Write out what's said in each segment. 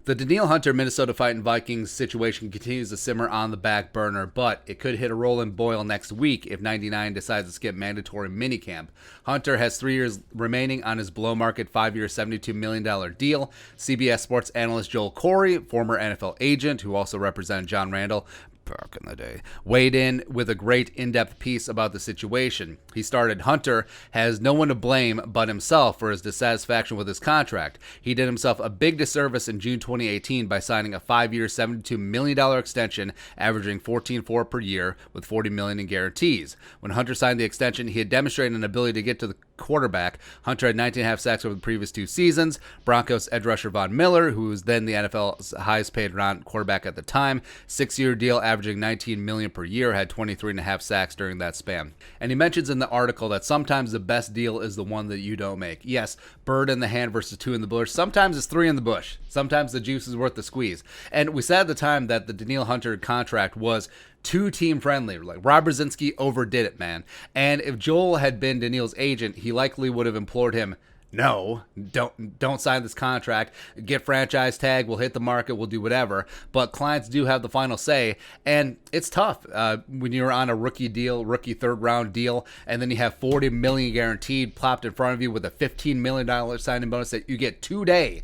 The Danielle Hunter Minnesota Vikings situation continues to simmer on the back burner, but it could hit a rolling boil next week if 99 decides to skip mandatory minicamp. Hunter has 3 years remaining on his below-market 5-year $72 million deal. CBS Sports analyst Joel Corry, former NFL agent who also represented John Randle back in the day, weighed in with a great in-depth piece about the situation. He started, Hunter has no one to blame but himself for his dissatisfaction with his contract. He did himself a big disservice in June 2018 by signing a 5-year $72 million extension, averaging $14.4 per year with $40 million in guarantees. When Hunter signed the extension, he had demonstrated an ability to get to the quarterback. Hunter had 19.5 sacks over the previous 2 seasons. Broncos edge rusher Von Miller, who was then the NFL's highest paid quarterback at the time, 6-year deal averaging $19 million per year, had 23.5 sacks during that span. And he mentions in the article that sometimes the best deal is the one that you don't make. Yes, bird in the hand versus 2 in the bush. Sometimes it's 3 in the bush. Sometimes the juice is worth the squeeze. And we said at the time that the Danielle Hunter contract was too team friendly. Like, Rob Brzezinski overdid it, man. And if Joel had been Danielle's agent, he likely would have implored him, no, don't sign this contract. Get franchise tag. We'll hit the market. We'll do whatever. But clients do have the final say, and it's tough when you're on a rookie deal, rookie third-round deal, and then you have $40 million guaranteed plopped in front of you with a $15 million signing bonus that you get today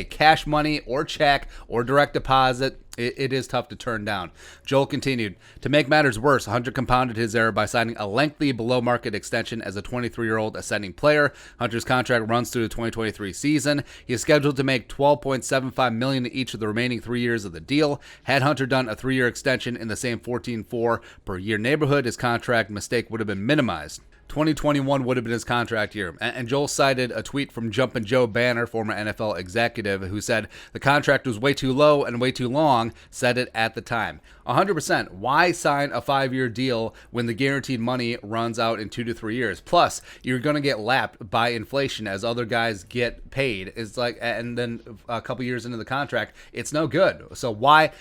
cash money or check or direct deposit. It is tough to turn down. Joel continued, to make matters worse, Hunter compounded his error by signing a lengthy below-market extension as a 23-year-old ascending player. Hunter's contract runs through the 2023 season. He is scheduled to make $12.75 million in each of the remaining 3 years of the deal. Had Hunter done a 3-year extension in the same $14.4 per year neighborhood, his contract mistake would have been minimized. 2021 would have been his contract year. And Joel cited a tweet from Jumpin' Joe Banner, former NFL executive, who said the contract was way too low and way too long, said it at the time. 100%. Why sign a 5-year deal when the guaranteed money runs out in 2 to 3 years? Plus, you're going to get lapped by inflation as other guys get paid. It's like, and then a couple years into the contract, it's no good. So why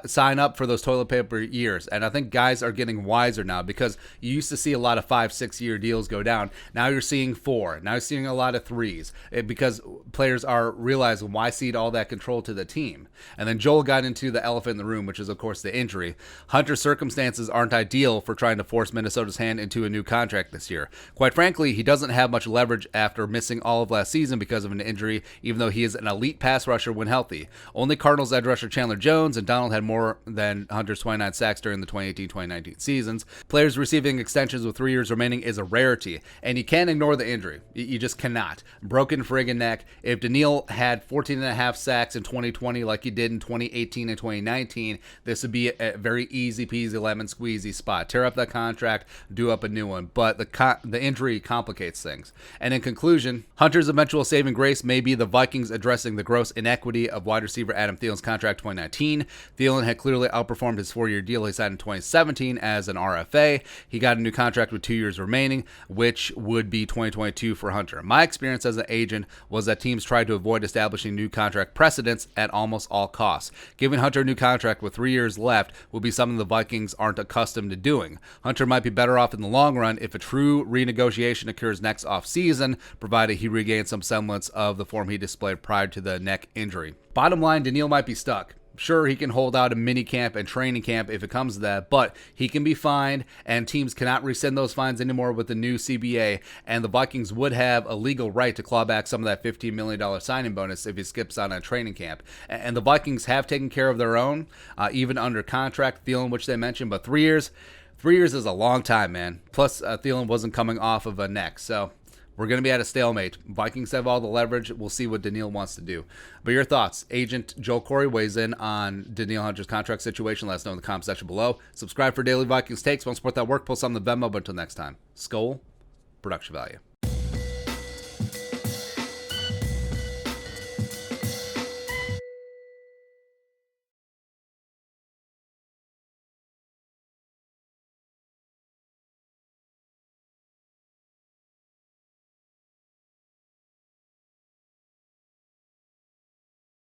sign up for those toilet paper years? And I think guys are getting wiser now, because you used to see a lot of 5-6 year deals go down. Now you're seeing 4. Now you're seeing a lot of 3s because players are realizing why cede all that control to the team. And then Joel got into the elephant in the room, which is, of course, the injury. Hunter's circumstances aren't ideal for trying to force Minnesota's hand into a new contract this year. Quite frankly, he doesn't have much leverage after missing all of last season because of an injury, even though he is an elite pass rusher when healthy. Only Cardinals edge rusher Chandler Jones and Donald had more than Hunter's 29 sacks during the 2018-2019 seasons. Players receiving extensions with 3 years remaining is a rarity, and you can't ignore the injury. You just cannot. Broken friggin' neck. If Danielle had 14.5 sacks in 2020 like he did in 2018 and 2019, this would be a very easy peasy lemon squeezy spot. Tear up that contract, do up a new one. But the injury complicates things. And in conclusion, Hunter's eventual saving grace may be the Vikings addressing the gross inequity of wide receiver Adam Thielen's contract 2019. Thielen had clearly outperformed his 4-year deal he signed in 2017 as an RFA. He got a new contract with 2 years remaining, which would be 2022 for Hunter. My experience as an agent was that teams tried to avoid establishing new contract precedents at almost all costs. Giving Hunter a new contract with 3 years left will be something the Vikings aren't accustomed to doing. Hunter might be better off in the long run if a true renegotiation occurs next offseason, provided he regains some semblance of the form he displayed prior to the neck injury. Bottom line, Danielle might be stuck. Sure, he can hold out a mini camp and training camp if it comes to that, but he can be fined, and teams cannot rescind those fines anymore with the new CBA, and the Vikings would have a legal right to claw back some of that $15 million signing bonus if he skips out on training camp. And the Vikings have taken care of their own, even under contract, Thielen, which they mentioned, but 3 years is a long time, man. Plus, Thielen wasn't coming off of a neck, so we're going to be at a stalemate. Vikings have all the leverage. We'll see what Danielle wants to do. But your thoughts? Agent Joel Corry weighs in on Danielle Hunter's contract situation. Let us know in the comment section below. Subscribe for daily Vikings takes. Want to support that work? Post on the Venmo. But until next time, Skol, production value.